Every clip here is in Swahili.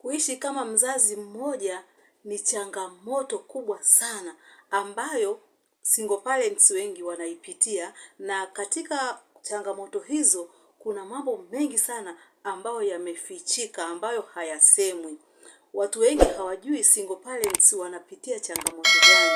Kuishi kama mzazi mmoja ni changamoto kubwa sana ambayo single parents wengi wanaipitia, na katika changamoto hizo kuna mambo mengi sana ambayo yamefichika, ambayo hayasemwi. Watu wengi hawajui single parents wanapitia changamoto gani.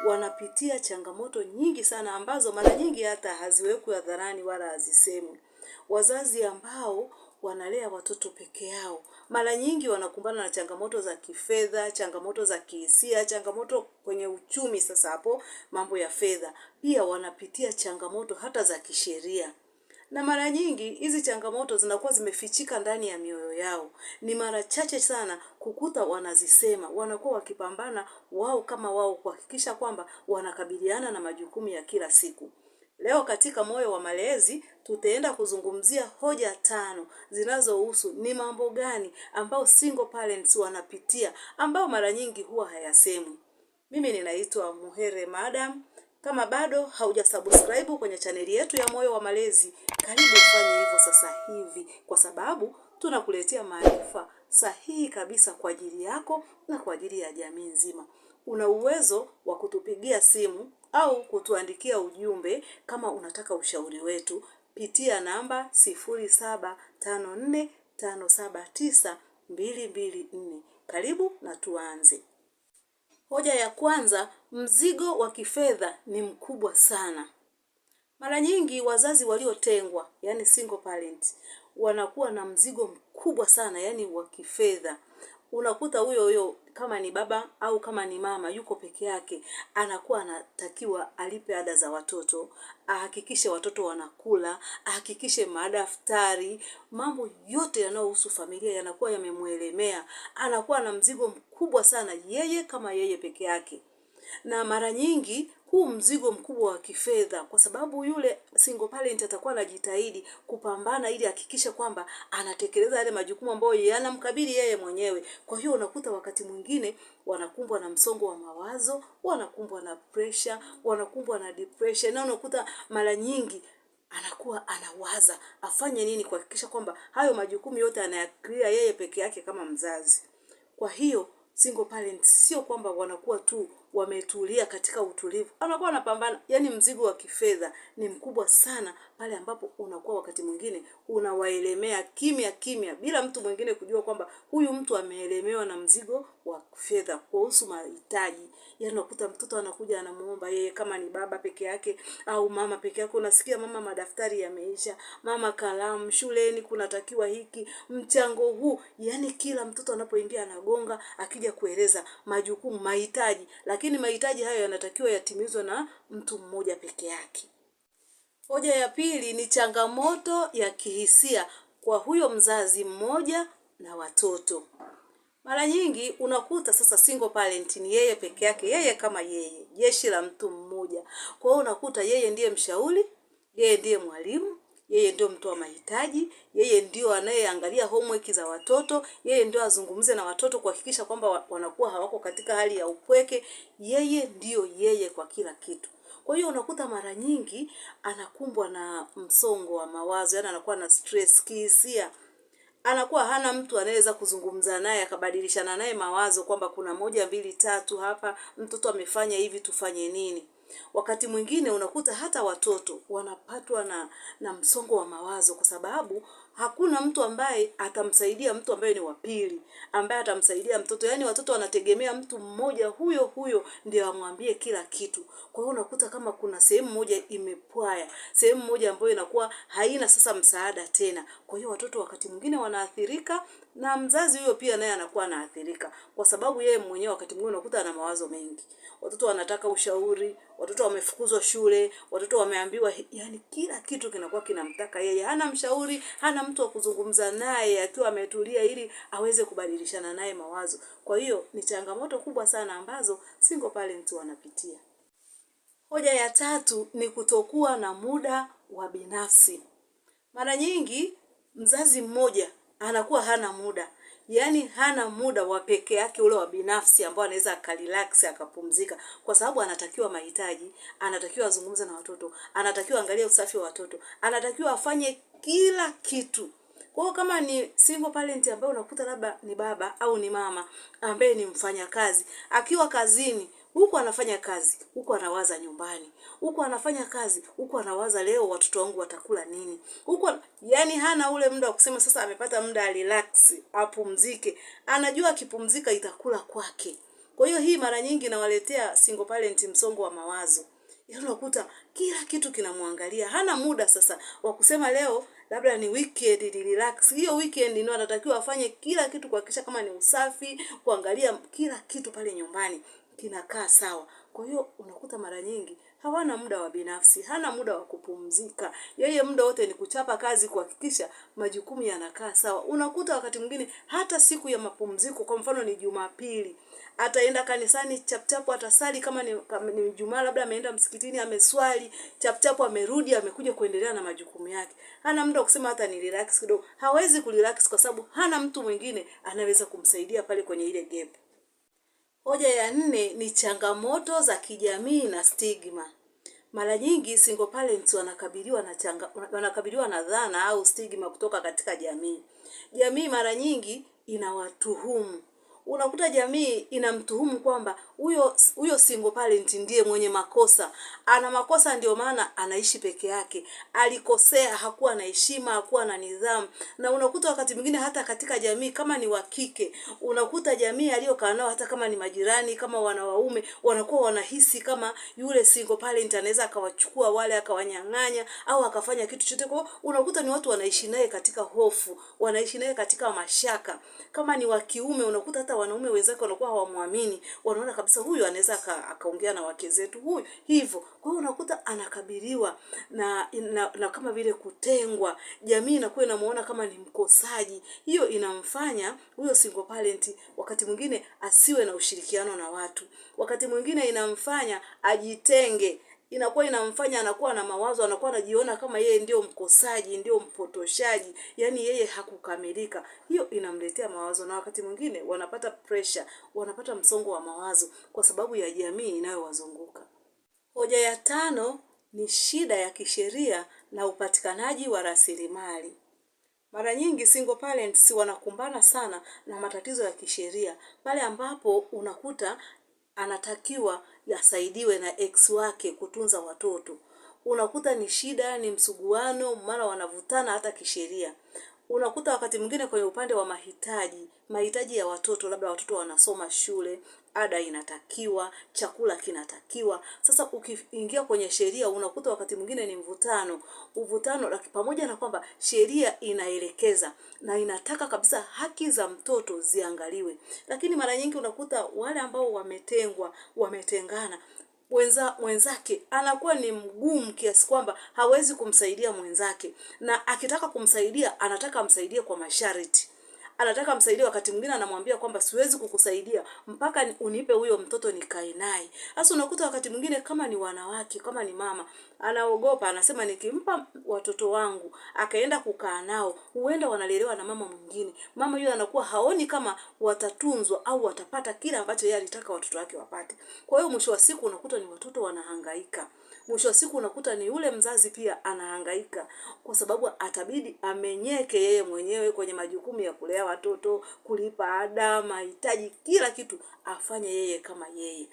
Wanapitia changamoto nyingi sana ambazo mara nyingi hata haziwekwi hadharani wala hazisemwi. Wazazi ambao wanalea watoto peke yao mara nyingi wanakumbana na changamoto za kifedha, changamoto za kihisia, changamoto kwenye uchumi. Sasa hapo mambo ya fedha, pia wanapitia changamoto hata za kisheria. Na mara nyingi hizi changamoto zinakuwa zimefichika ndani ya mioyo yao. Ni mara chache sana kukuta wanazisema. Wanakuwa wakipambana wao kama wao kuhakikisha kwamba wanakabiliana na majukumu ya kila siku. Leo katika Moyo wa Malezi tutaenda kuzungumzia hoja 5 zinazohusu ni mambo gani ambao single parents wanapitia, ambao mara nyingi huwa hayasemwi. Mimi ninaitwa Muhere Madam. Kama bado haujasubscribe kwenye chaneli yetu ya Moyo wa Malezi, karibu ufanye hivyo sasa hivi, kwa sababu tunakuletea maarifa sahihi kabisa kwa ajili yako na kwa ajili ya jamii nzima. Una uwezo wa kutupigia simu au kutuandikia ujumbe kama unataka ushauri wetu. Pitia namba 0754579224. Karibu na tuanze. Hoja ya kwanza, mzigo wa kifedha ni mkubwa sana. Mara nyingi wazazi waliotengwa, yani single parents, wanakuwa na mzigo mkubwa sana, yani wa kifedha. Unakuta huyo kama ni baba au kama ni mama yuko peke yake, anakuwa anatakiwa alipe ada za watoto, ahakikishe watoto wanakula, ahakikishe madaftari, mambo yote yanayohusu familia yanakuwa yamemuelemea. Anakuwa na mzigo mkubwa sana yeye kama yeye peke yake. Na mara nyingi huu mzigo mkubwa wa kifedha, kwa sababu yule single parent atakuwa anajitahidi kupambana ili hakikisha kwamba anatekeleza yale majukumu ambayo yanamkabili yeye mwenyewe. Kwa hiyo unakuta wakati mwingine wanakumbwa na msongo wa mawazo, wanakumbwa na pressure, wanakumbwa na depression, na unakuta mara nyingi anakuwa anawaza afanye nini kuhakikisha kwamba hayo majukumu yote anayaklia yeye peke yake kama mzazi. Kwa hiyo single parents sio kwamba wanakuwa tu wametulia katika utulivu. Anakuwa anapambana, yani mzigo wa kifedha ni mkubwa sana pale ambapo unakuwa wakati mwingine unawaelemea kimya kimya bila mtu mwingine kujua kwamba huyu mtu ameelemewa na mzigo wa fedha kuhusu mahitaji. Yani unakuta mtoto anakuja anamuomba yeye, kama ni baba peke yake au mama peke yake, unasikia mama madaftari yameisha, mama kalamu, shuleni kunatakiwa hiki, mchango huu. Yani kila mtoto anapoingia anagonga akija kueleza majukumu, mahitaji, lakini mahitaji hayo yanatakiwa yatimizwe na mtu mmoja peke yake. Hoja ya pili ni changamoto ya kihisia kwa huyo mzazi mmoja na watoto. Mara nyingi unakuta sasa single parent ni yeye peke yake, yeye kama yeye, jeshi la mtu mmoja. Kwa hiyo unakuta yeye ndiye mshauri, yeye ndiye mwalimu, yeye ndio mtoa mahitaji, yeye ndio anayeangalia homework za watoto, yeye ndio azungumze na watoto kuhakikisha kwamba wanakuwa hawako katika hali ya upweke. Yeye ndio yeye kwa kila kitu. Kwa hiyo unakuta mara nyingi anakumbwa na msongo wa mawazo, yani anakuwa na stress kihisia. Anakuwa hana mtu anaweza kuzungumza naye akabadilishana naye mawazo kwamba kuna 1 2 3 hapa, mtoto amefanya hivi, tufanye nini. Wakati mwingine unakuta hata watoto wanapatwa na msongo wa mawazo kwa sababu hakuna mtu ambaye atamsaidia, mtu ambaye ni wa pili ambaye atamsaidia mtoto. Yani watoto wanategemea mtu mmoja huyo ndio amwambie kila kitu. Kwa hiyo unakuta kama kuna sehemu moja imepwaya, sehemu moja ambayo inakuwa haina sasa msaada tena. Kwa hiyo watoto wakati mwingine wanaathirika, na mzazi huyo pia naye anakuwa anaathirika kwa sababu yeye mwenyewe wakati mwingine unakuta ana mawazo mengi. Watoto wanataka ushauri, watoto wamefukuzwa shule, watoto wameambiwa, yani kila kitu kinakuwa kinamtaka yeye. Hana mshauri, hana mtu wa kuzungumza naye akiwa ametulia ili aweze kubadilishana naye mawazo. Kwa hiyo ni changamoto kubwa sana ambazo single parents wanapitia. Hoja ya tatu ni kutokuwa na muda wa binafsi. Mara nyingi mzazi mmoja anakuwa hana muda. Yani hana muda wa peke yake ule wa binafsi ambao anaweza akarelax akapumzika, kwa sababu anatakiwa mahitaji, anatakiwa azungumze na watoto, anatakiwa angalia usafi wa watoto, anatakiwa afanye kila kitu. Kwa hiyo kama ni single parent ambaye unakuta labda ni baba au ni mama ambaye ni mfanyakazi, akiwa kazini, huku anafanya kazi, huku anawaza nyumbani, huku anafanya kazi, huku anawaza leo watoto wangu watakula nini, huku yani hana ule muda wa kusema sasa amepata muda relax, apumzike. Anajua akipumzika itakula kwake. Kwa hiyo hii mara nyingi inawaletea single parent msongo wa mawazo. Yaani unakuta kila kitu kinamwangalia. Hana muda sasa wa kusema leo labda ni weekend relax. Hiyo weekend ndio anatakiwa afanye kila kitu kuhakikisha kama ni usafi, kuangalia kila kitu pale nyumbani kinakaa sawa. Kwa hiyo unakuta mara nyingi hawana muda wa binafsi, hana muda wa kupumzika. Yeye muda wote ni kuchapa kazi kuhakikisha majukumu yanakaa sawa. Unakuta wakati mwingine hata siku ya mapumziko, kwa mfano ni Jumapili, ataenda kanisani chapchapu, atasali kama ni Ijumaa, labda ameenda msikitini ameswali chapchapu, amerudi amekuja kuendelea na majukumu yake. Hana muda kusema hata ni relax kidogo. Hawezi kurelax kwa sababu hana mtu mwingine anaweza kumsaidia pale kwenye ile gap. Hoja ya 4 ni changamoto za kijamii na stigma. Mara nyingi single parents wanakabiliwa na dhana au stigma kutoka katika jamii. Jamii mara nyingi inawatuhumu. Unakuta jamii inamtuhumu kwamba huyo single parent ndiye mwenye makosa. Ana makosa ndio maana anaishi peke yake. Alikosea, hakuwa na heshima, hakuwa na nidhamu. Na unakuta wakati mwingine hata katika jamii kama ni wa kike, unakuta jamii aliyokaa nao hata kama ni majirani, kama wanawaume, wanakuwa wanahisi kama yule single parent anaweza akawachukua wale akawanyang'anya au akafanya kitu chochote. Kwa unakuta ni watu wanaishi naye katika hofu, wanaishi naye katika mashaka. Kama ni wa kiume, unakuta hata wanaume wenzake wanakuwa hawamwamini, wanaona kabisa huyu anaweza akaongea na wake zetu huyu hivyo. Kwa hiyo unakuta anakabiliwa na kama vile kutengwa. Jamii inakuwa inamuona kama ni mkosaji. Hiyo inamfanya huyo single parent wakati mwingine asiwe na ushirikiano na watu. Wakati mwingine inamfanya ajitenge. Inakuwa inamfanya anakuwa na mawazo, anakuwa anajiona kama yeye ndio mkosaji, ndio mpotoshaji, yani yeye hakukamilika. Hiyo inamletea mawazo, na wakati mwingine wanapata pressure, wanapata msongo wa mawazo kwa sababu ya jamii inayowazunguka. Hoja ya 5 ni shida ya kisheria na upatikanaji wa rasilimali. Mara nyingi single parents wanakumbana sana na matatizo ya kisheria pale ambapo unakuta anatakiwa yasaidiwe na ex wake kutunza watoto. Unakuta ni shida, ni msuguano, mara wanavutana hata kisheria. Unakuta wakati mwingine kwenye upande wa mahitaji ya watoto, labda watoto wanasoma shule, ada inatakiwa, chakula kinatakiwa. Sasa ukiingia kwenye sheria unakuta wakati mwingine ni mvutano. Uvutano pamoja na kwamba sheria inaelekeza na inataka kabisa haki za mtoto ziangaliwe. Lakini mara nyingi unakuta wale ambao wametengana, mwenzake anakuwa ni mgumu kiasi kwamba hawezi kumsaidia mwenzake, na akitaka kumsaidia anataka amsaidie kwa masharti. Anataka amsaidie, wakati mwingine anamwambia kwamba siwezi kukusaidia mpaka unipe huyo mtoto nikae naye. Sasa unakuta wakati mwingine kama ni wanawake, kama ni mama, anaogopa, anasema nikimpa watoto wangu akaenda kukaa nao, huenda wanalelewa na mama mwingine. Mama yule anakuwa haoni kama watatunzwa au watapata kile ambacho yeye alitaka watoto wake wapate. Kwa hiyo mwisho wa siku unakuta ni watoto wanahangaika. Mwisho wa siku unakuta ni yule mzazi pia anahangaika kwa sababu atabidi amenyeke yeye mwenyewe kwenye majukumu ya kulea watoto, kulipa ada, mahitaji, kila kitu afanye yeye kama yeye.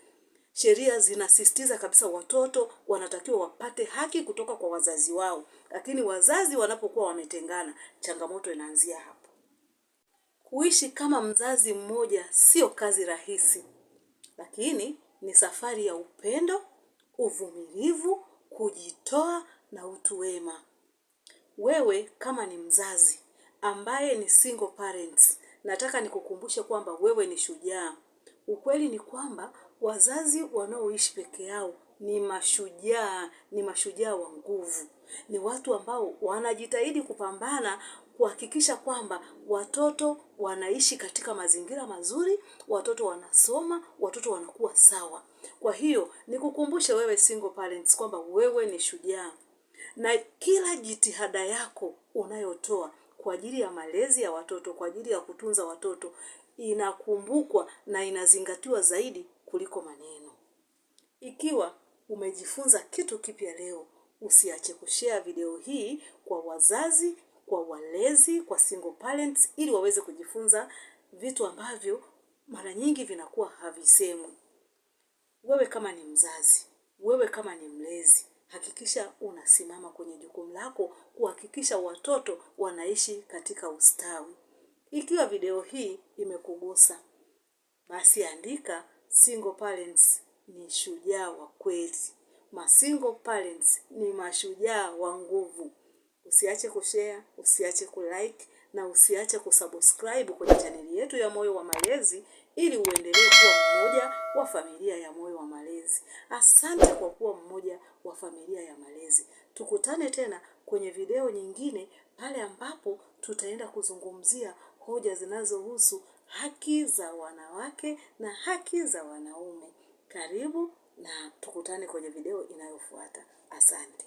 Sheria zinasisitiza kabisa watoto wanatakiwa wapate haki kutoka kwa wazazi wao. Lakini wazazi wanapokuwa wametengana, changamoto inaanzia hapo. Kuishi kama mzazi mmoja sio kazi rahisi, lakini ni safari ya upendo, uvumilivu, kujitoa na utu wema. Wewe kama ni mzazi ambaye ni single parents, nataka nikukumbushe kwamba wewe ni shujaa. Ukweli ni kwamba wazazi wanaoishi peke yao ni mashujaa wa nguvu. Ni watu ambao wanajitahidi kupambana kuhakikisha kwamba watoto wanaishi katika mazingira mazuri, watoto wanasoma, watoto wanakuwa sawa. Kwa hiyo nikukumbushe wewe single parents kwamba wewe ni shujaa. Na kila jitihada yako unayotoa kwa ajili ya malezi ya watoto, kwa ajili ya kutunza watoto, inakumbukwa na inazingatiwa zaidi kuliko maneno. Ikiwa umejifunza kitu kipya leo, usiache kushare video hii kwa wazazi, kwa walezi, kwa single parents, ili waweze kujifunza vitu ambavyo mara nyingi vinakuwa havisemwi. Wewe kama ni mzazi, wewe kama ni mlezi, hakikisha unasimama kwenye jukumu lako kuhakikisha watoto wanaishi katika ustawi. Ikiwa video hii imekugusa, basi andika single parents ni shujaa wa kweli. Single parents ni mashujaa wa nguvu. Usiache kushare, usiache kulike na usiache kusubscribe kwenye chaneli yetu ya Moyo wa Malezi ili uendelee kuwa mmoja wa familia ya Moyo wa Malezi. Asante kwa kuwa mmoja wa familia ya malezi. Tukutane tena kwenye video nyingine pale ambapo tutaenda kuzungumzia hoja zinazohusu haki za wanawake na haki za wanaume. Karibu na tukutane kwenye video inayofuata. Asante.